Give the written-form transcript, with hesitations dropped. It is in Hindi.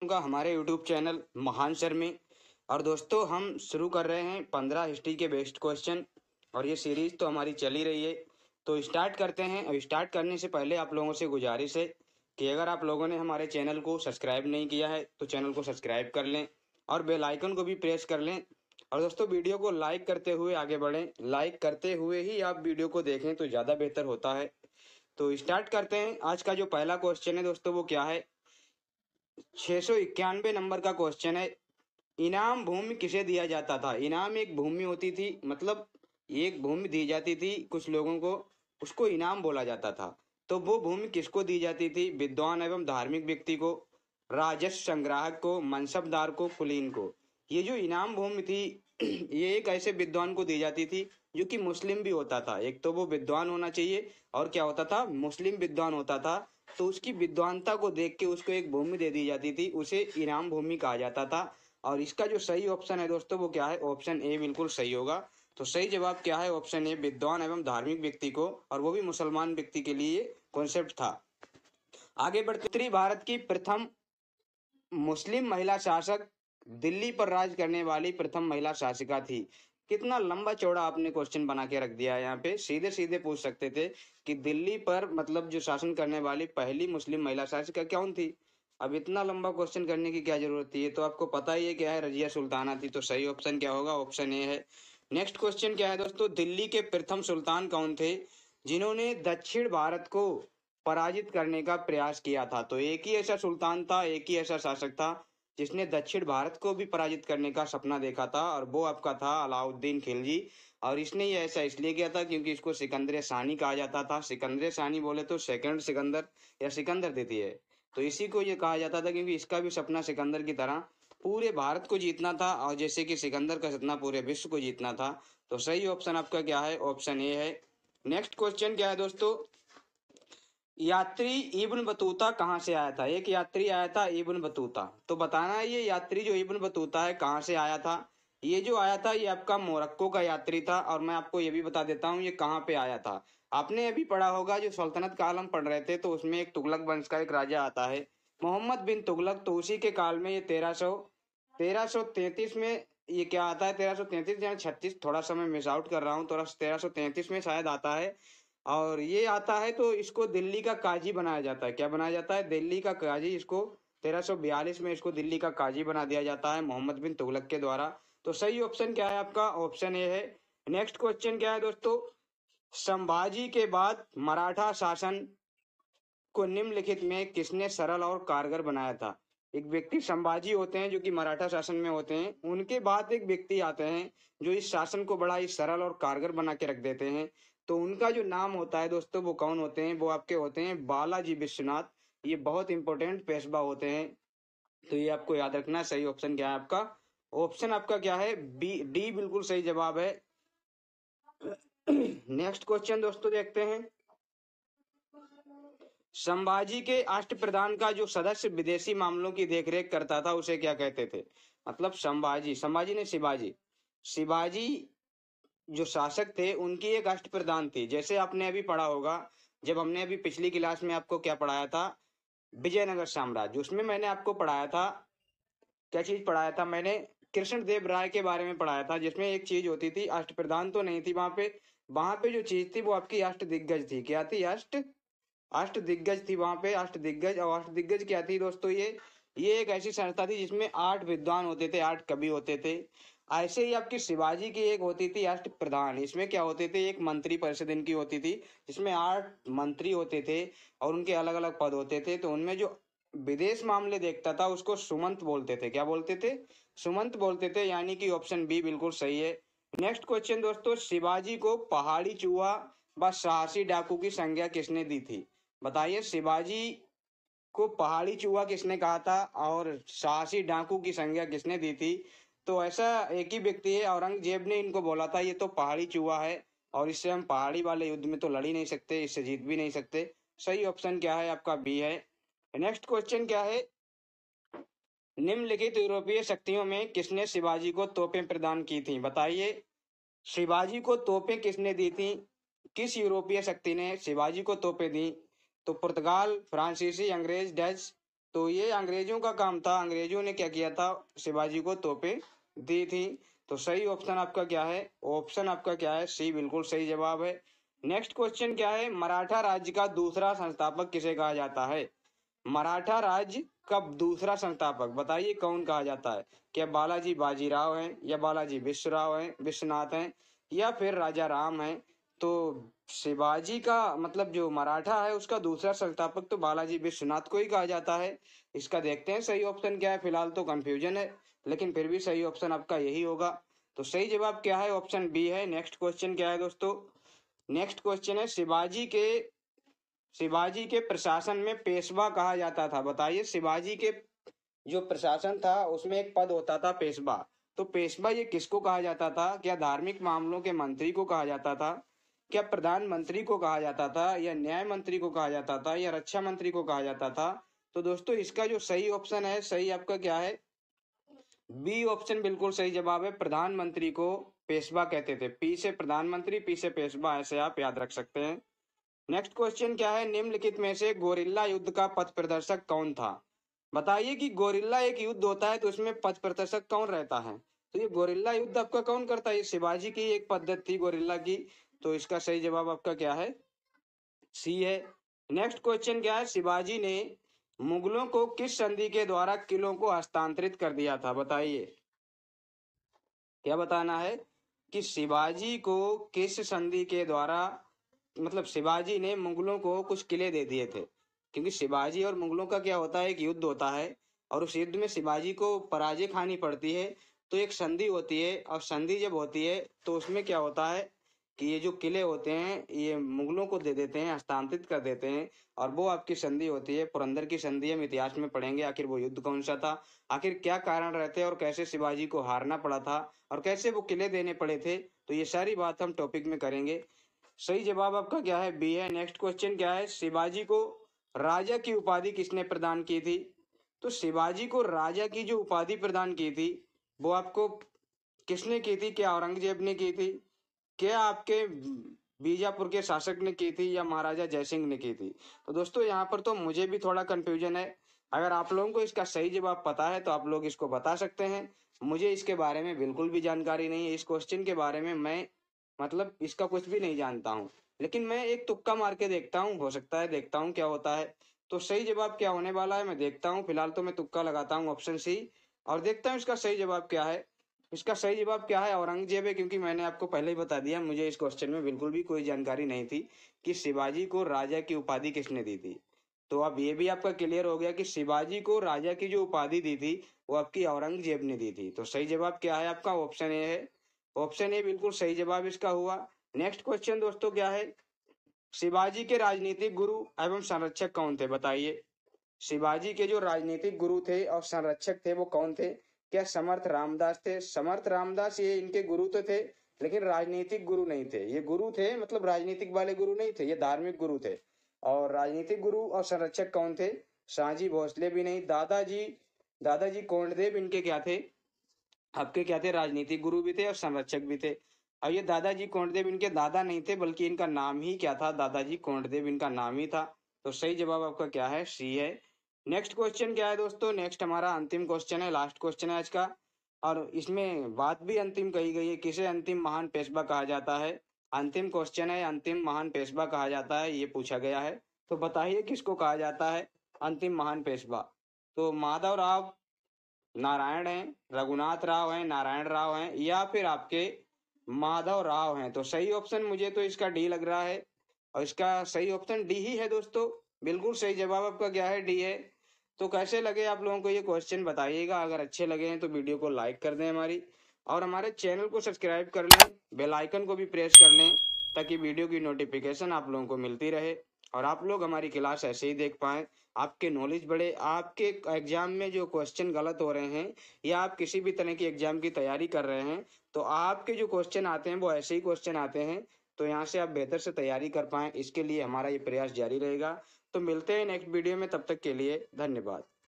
का हमारे YouTube चैनल महान सर में। और दोस्तों हम शुरू कर रहे हैं 15 हिस्ट्री के बेस्ट क्वेश्चन और ये सीरीज तो हमारी चली रही है। तो स्टार्ट करते हैं और स्टार्ट करने से पहले आप लोगों से गुजारिश है कि अगर आप लोगों ने हमारे चैनल को सब्सक्राइब नहीं किया है तो चैनल को सब्सक्राइब कर लें और बेल आइकन को भी प्रेस कर लें। और दोस्तों वीडियो को लाइक करते हुए आगे बढ़ें, लाइक करते हुए ही आप वीडियो को देखें तो ज़्यादा बेहतर होता है। तो स्टार्ट करते हैं। आज का जो पहला क्वेश्चन है दोस्तों वो क्या है, 691 नंबर का क्वेश्चन है। इनाम भूमि किसे दिया जाता था? इनाम एक भूमि होती थी, मतलब एक भूमि दी जाती थी कुछ लोगों को, उसको इनाम बोला जाता था। तो वो भूमि किसको दी जाती थी? विद्वान एवं धार्मिक व्यक्ति को, राजस्व संग्राहक को, मनसबदार को, कुलीन को। ये जो इनाम भूमि थी ये एक ऐसे विद्वान को दी जाती थी जो कि मुस्लिम भी होता था। एक तो वो विद्वान होना चाहिए और क्या होता था, मुस्लिम विद्वान होता था। तो उसकी विद्वानता को देख के उसको एक भूमि दे दी जाती थी, उसे इनाम भूमि कहा जाता था। और इसका जो सही ऑप्शन है दोस्तों वो क्या है? ऑप्शन ए बिल्कुल सही होगा। तो सही जवाब क्या है? ऑप्शन ए, विद्वान एवं धार्मिक व्यक्ति को, और वो भी मुसलमान व्यक्ति के लिए कॉन्सेप्ट था। आगे बढ़ते, उत्तरी भारत की प्रथम मुस्लिम महिला शासक, दिल्ली पर राज करने वाली प्रथम महिला शासिका थी। कितना लंबा चौड़ा आपने क्वेश्चन बना के रख दिया है। यहाँ पे सीधे सीधे पूछ सकते थे कि दिल्ली पर मतलब जो शासन करने वाली पहली मुस्लिम महिला शासिका कौन थी। अब इतना लंबा क्वेश्चन करने की क्या जरूरत थी? ये तो आपको पता ही है क्या है, रजिया सुल्ताना थी। तो सही ऑप्शन क्या होगा? ऑप्शन ए है। नेक्स्ट क्वेश्चन क्या है दोस्तों, दिल्ली के प्रथम सुल्तान कौन थे जिन्होंने दक्षिण भारत को पराजित करने का प्रयास किया था? तो एक ही ऐसा सुल्तान था, एक ही ऐसा शासक था जिसने दक्षिण भारत को भी पराजित करने का सपना देखा था, और वो आपका था अलाउद्दीन खिलजी। और इसने ये ऐसा इसलिए किया था क्योंकि इसको सिकंदर सानी कहा जाता था। सिकंदर सानी बोले तो सेकंड सिकंदर या सिकंदर द्वितीय। तो इसी को ये कहा जाता था क्योंकि इसका भी सपना सिकंदर की तरह पूरे भारत को जीतना था, और जैसे कि सिकंदर का सपना पूरे विश्व को जीतना था। तो सही ऑप्शन आपका क्या है? ऑप्शन ए है। नेक्स्ट क्वेश्चन क्या है दोस्तों, यात्री इब्न बतूता कहाँ से आया था? एक यात्री आया था इब्न बतूता। तो बताना है ये यात्री जो इब्न बतूता है कहाँ से आया था। ये जो आया था ये आपका मोरक्को का यात्री था। और मैं आपको ये भी बता देता हूँ ये कहाँ पे आया था। आपने अभी पढ़ा होगा जो सल्तनत काल हम पढ़ रहे थे तो उसमें एक तुगलक वंश का एक राजा आता है, मोहम्मद बिन तुगलक। तो उसी के काल में ये 1333 में ये क्या आता है, 1333 या 36, थोड़ा सा मैं मिस आउट कर रहा हूँ, थोड़ा 1333 में शायद आता है। और ये आता है तो इसको दिल्ली का काजी बनाया जाता है। क्या बनाया जाता है? दिल्ली का काजी। इसको 1342 में इसको दिल्ली का काजी बना दिया जाता है मोहम्मद बिन तुगलक के द्वारा। तो सही ऑप्शन क्या है आपका? ऑप्शन ए है। नेक्स्ट क्वेश्चन क्या है दोस्तों, संभाजी के बाद मराठा शासन को निम्नलिखित में किसने सरल और कारगर बनाया था? एक व्यक्ति संभाजी होते हैं जो कि मराठा शासन में होते हैं, उनके बाद एक व्यक्ति आते हैं जो इस शासन को बड़ा ही सरल और कारगर बना के रख देते हैं। तो उनका जो नाम होता है दोस्तों वो कौन होते हैं? वो आपके होते हैं बालाजी विश्वनाथ। ये बहुत इंपॉर्टेंट पेशवा होते हैं, तो ये आपको याद रखना है। सही ऑप्शन क्या है आपका? ऑप्शन आपका क्या है? बी, डी बिल्कुल सही जवाब है। नेक्स्ट क्वेश्चन दोस्तों देखते हैं, संभाजी के अष्टप्रधान का जो सदस्य विदेशी मामलों की देखरेख करता था उसे क्या कहते थे? मतलब संभाजी, संभाजी ने शिवाजी, शिवाजी जो शासक थे उनकी एक अष्टप्रधान थी। जैसे आपने अभी पढ़ा होगा, जब हमने अभी पिछली क्लास में आपको क्या पढ़ाया था, विजयनगर साम्राज्य, उसमें मैंने आपको पढ़ाया था, क्या चीज पढ़ाया था मैंने? कृष्णदेव राय के बारे में पढ़ाया था, जिसमें एक चीज होती थी, अष्टप्रधान तो नहीं थी वहां पे। वहां पे जो चीज थी वो आपकी अष्ट दिग्गज थी। क्या थी? अष्ट दिग्गज थी वहां पे, अष्ट दिग्गज। और अष्ट दिग्गज क्या थी दोस्तों? ये एक ऐसी संस्था थी जिसमें 8 विद्वान होते थे, 8 कवि होते थे। ऐसे ही आपकी शिवाजी की एक होती थी अष्ट प्रधान। इसमें क्या होते थे, एक मंत्री परिषद इनकी होती थी जिसमें 8 मंत्री होते थे और उनके अलग अलग पद होते थे। तो उनमें जो विदेश मामले देखता था उसको सुमंत बोलते थे। क्या बोलते थे? सुमंत बोलते थे। यानी कि ऑप्शन बी बिल्कुल सही है। नेक्स्ट क्वेश्चन दोस्तों, शिवाजी को पहाड़ी चूहा व साहसी डाकू की संज्ञा किसने दी थी? बताइए, शिवाजी को पहाड़ी चूहा किसने कहा था और साहसी डाकू की संज्ञा किसने दी थी? तो ऐसा एक ही व्यक्ति है, औरंगजेब ने इनको बोला था ये तो पहाड़ी चूहा है और इससे हम पहाड़ी वाले युद्ध में तो लड़ ही नहीं सकते, इससे जीत भी नहीं सकते। सही ऑप्शन क्या है आपका? बी है। नेक्स्ट क्वेश्चन क्या है, निम्नलिखित यूरोपीय शक्तियों में किसने शिवाजी को तोपें प्रदान की थी? बताइए, शिवाजी को तोपें किसने दी थी? किस यूरोपीय शक्ति ने शिवाजी को तोपें दी? तो पुर्तगाल, फ्रांसीसी, अंग्रेज, डच, तो ये अंग्रेजों का काम था, अंग्रेजों ने क्या किया था, शिवाजी को तोपें दी थी। तो सही ऑप्शन आपका क्या है, ऑप्शन आपका क्या है, सी बिल्कुल सही जवाब है। नेक्स्ट क्वेश्चन क्या है, मराठा राज्य का दूसरा संस्थापक किसे कहा जाता है? मराठा राज्य का दूसरा संस्थापक बताइए कौन कहा जाता है? क्या बालाजी बाजीराव हैं, या बालाजी विश्वराव हैं, विश्वनाथ हैं, या फिर राजा राम हैं? तो शिवाजी का मतलब जो मराठा है उसका दूसरा संस्थापक तो बालाजी विश्वनाथ को ही कहा जाता है। इसका देखते हैं सही ऑप्शन क्या है, फिलहाल तो कंफ्यूजन है, लेकिन फिर भी सही ऑप्शन आपका यही होगा। तो सही जवाब क्या है, ऑप्शन बी है। नेक्स्ट क्वेश्चन क्या है दोस्तों, नेक्स्ट क्वेश्चन है, शिवाजी के प्रशासन में पेशवा कहा जाता था। बताइए, शिवाजी के जो प्रशासन था उसमें एक पद होता था पेशवा। तो पेशवा ये किसको कहा जाता था? क्या धार्मिक मामलों के मंत्री को कहा जाता था, क्या प्रधानमंत्री को कहा जाता था, या न्याय मंत्री को कहा जाता था, या रक्षा मंत्री को कहा जाता था? तो दोस्तों इसका जो सही ऑप्शन है, सही आपका क्या है, बी ऑप्शन बिल्कुल सही जवाब है। प्रधानमंत्री को पेशवा कहते थे, पी से प्रधानमंत्री, पी से पेशवा, ऐसे आप याद रख सकते हैं। नेक्स्ट क्वेश्चन क्या है, निम्नलिखित में से गोरिल्ला युद्ध का पथ प्रदर्शक कौन था? बताइए कि गोरिल्ला एक युद्ध होता है तो उसमें पथ प्रदर्शक कौन रहता है? तो ये गोरिल्ला युद्ध आपका कौन करता है? ये शिवाजी की एक पद्धति थी गोरिल्ला की। तो इसका सही जवाब आपका क्या है, सी है। नेक्स्ट क्वेश्चन क्या है, शिवाजी ने मुगलों को किस संधि के द्वारा किलों को हस्तांतरित कर दिया था? बताइए, क्या बताना है कि शिवाजी को किस संधि के द्वारा, मतलब शिवाजी ने मुगलों को कुछ किले दे दिए थे। क्योंकि शिवाजी और मुगलों का क्या होता है, एक युद्ध होता है, और उस युद्ध में शिवाजी को पराजय खानी पड़ती है। तो एक संधि होती है, और संधि जब होती है तो उसमें क्या होता है कि ये जो किले होते हैं ये मुगलों को दे देते हैं, हस्तांतरित कर देते हैं। और वो आपकी संधि होती है पुरंदर की संधि। हम इतिहास में पढ़ेंगे आखिर वो युद्ध कौन सा था, आखिर क्या कारण रहते और कैसे शिवाजी को हारना पड़ा था, और कैसे वो किले देने पड़े थे। तो ये सारी बात हम टॉपिक में करेंगे। सही जवाब आपका क्या है, बी है। नेक्स्ट क्वेश्चन क्या है, शिवाजी को राजा की उपाधि किसने प्रदान की थी? तो शिवाजी को राजा की जो उपाधि प्रदान की थी वो आपको किसने की थी? क्या औरंगजेब ने की थी, क्या आपके बीजापुर के शासक ने की थी, या महाराजा जयसिंह ने की थी? तो दोस्तों यहाँ पर तो मुझे भी थोड़ा कंफ्यूजन है। अगर आप लोगों को इसका सही जवाब पता है तो आप लोग इसको बता सकते हैं। मुझे इसके बारे में बिल्कुल भी जानकारी नहीं है, इस क्वेश्चन के बारे में मैं मतलब इसका कुछ भी नहीं जानता हूँ। लेकिन मैं एक तुक्का मार के देखता हूँ, हो सकता है, देखता हूँ क्या होता है। तो सही जवाब क्या होने वाला है मैं देखता हूँ। फिलहाल तो मैं तुक्का लगाता हूँ ऑप्शन सी, और देखता हूँ इसका सही जवाब क्या है। इसका सही जवाब क्या है, औरंगजेब है। क्योंकि मैंने आपको पहले ही बता दिया, मुझे इस क्वेश्चन में बिल्कुल भी कोई जानकारी नहीं थी कि शिवाजी को राजा की उपाधि किसने दी थी। तो अब ये भी आपका क्लियर हो गया कि शिवाजी को राजा की जो उपाधि दी थी वो आपकी औरंगजेब ने दी थी। तो सही जवाब क्या है आपका, ऑप्शन ए है। ऑप्शन ए बिल्कुल सही जवाब इसका हुआ। नेक्स्ट क्वेश्चन दोस्तों क्या है, शिवाजी के राजनीतिक गुरु एवं संरक्षक कौन थे? बताइए, शिवाजी के जो राजनीतिक गुरु थे और संरक्षक थे वो कौन थे? क्या समर्थ रामदास थे? समर्थ रामदास ये इनके गुरु तो थे, लेकिन राजनीतिक गुरु नहीं थे। ये गुरु थे मतलब राजनीतिक वाले गुरु नहीं थे, ये धार्मिक गुरु थे। और राजनीतिक गुरु और संरक्षक कौन थे? शाहजी भोसले भी नहीं। दादाजी कोंडदेव इनके क्या थे, आपके क्या थे, राजनीतिक गुरु भी थे और संरक्षक भी थे। और ये दादाजी कोंडदेव इनके दादा नहीं थे, बल्कि इनका नाम ही क्या था, दादाजी कोंडदेव इनका नाम ही था। तो सही जवाब आपका क्या है, सी है। नेक्स्ट क्वेश्चन क्या है दोस्तों, नेक्स्ट हमारा अंतिम क्वेश्चन है, लास्ट क्वेश्चन है आज का। और इसमें बात भी अंतिम कही गई है, किसे अंतिम महान पेशवा कहा जाता है? अंतिम क्वेश्चन है, अंतिम महान पेशवा कहा जाता है, ये पूछा गया है। तो बताइए किसको कहा जाता है अंतिम महान पेशवा? तो माधव राव नारायण हैं, रघुनाथ राव हैं, नारायण राव हैं, या फिर आपके माधव राव हैं? तो सही ऑप्शन मुझे तो इसका डी लग रहा है, और इसका सही ऑप्शन डी ही है दोस्तों। बिल्कुल सही जवाब आपका क्या है, डी है। तो कैसे लगे आप लोगों को ये क्वेश्चन बताइएगा। अगर अच्छे लगे हैं तो वीडियो को लाइक कर दें हमारी, और हमारे चैनल को सब्सक्राइब कर लें, बेल आइकन को भी प्रेस कर लें, ताकि वीडियो की नोटिफिकेशन आप लोगों को मिलती रहे और आप लोग हमारी क्लास ऐसे ही देख पाएं। आपके नॉलेज बढ़े, आपके एग्जाम में जो क्वेश्चन गलत हो रहे हैं, या आप किसी भी तरह की एग्जाम की तैयारी कर रहे हैं, तो आपके जो क्वेश्चन आते हैं वो ऐसे ही क्वेश्चन आते हैं। तो यहाँ से आप बेहतर से तैयारी कर पाएं, इसके लिए हमारा ये प्रयास जारी रहेगा। तो मिलते हैं नेक्स्ट वीडियो में, तब तक के लिए धन्यवाद।